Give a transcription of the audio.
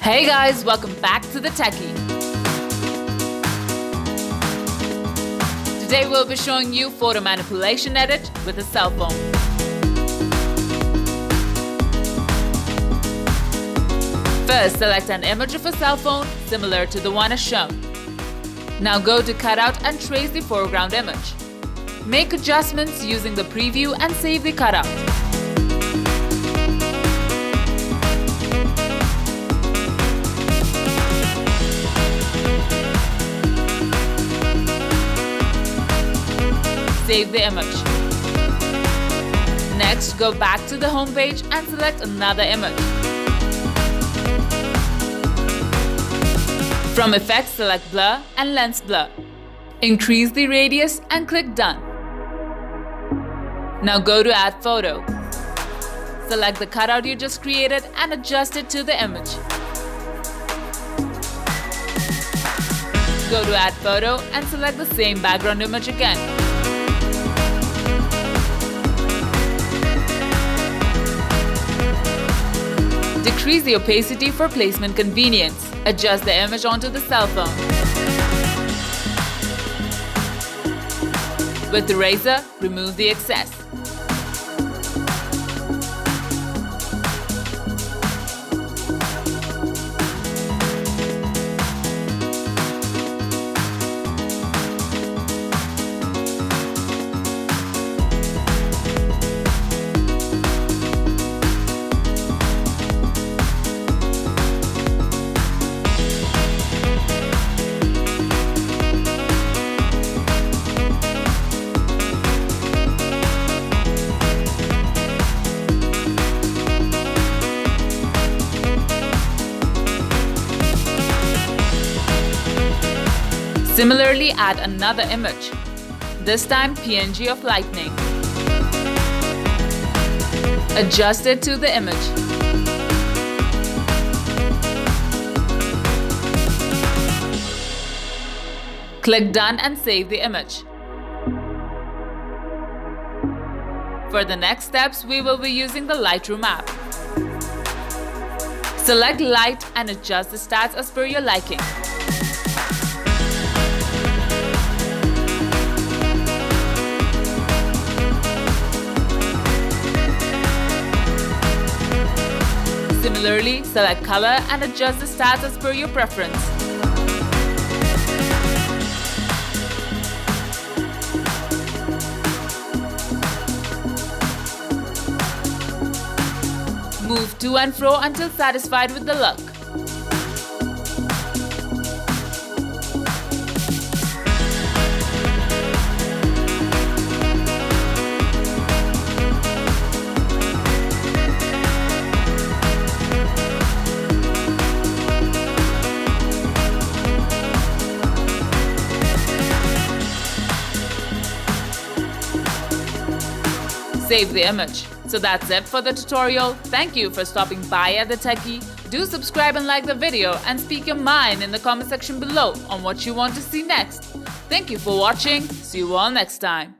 Hey guys, welcome back to the Techy. Today we'll be showing you photo manipulation edit with a cell phone. First, select an image of a cell phone similar to the one as shown. Now go to cutout and trace the foreground image. Make adjustments using the preview and save the cutout. Save the image. Next, go back to the home page and select another image. From Effects, select Blur and Lens Blur. Increase the radius and click Done. Now go to Add Photo. Select the cutout you just created and adjust it to the image. Go to Add Photo and select the same background image again. Decrease the opacity for placement convenience. Adjust the image onto the cell phone. With the razor, remove the excess. Similarly, add another image, this time PNG of lightning. Adjust it to the image. Click Done and save the image. For the next steps, we will be using the Lightroom app. Select Light and adjust the stats as per your liking. Similarly, select Color and adjust the stats as per your preference. Move to and fro until satisfied with the look. Save the image. So that's it for the tutorial. Thank you for stopping by at the Techy. Do subscribe and like the video and speak your mind in the comment section below on what you want to see next. Thank you for watching. See you all next time.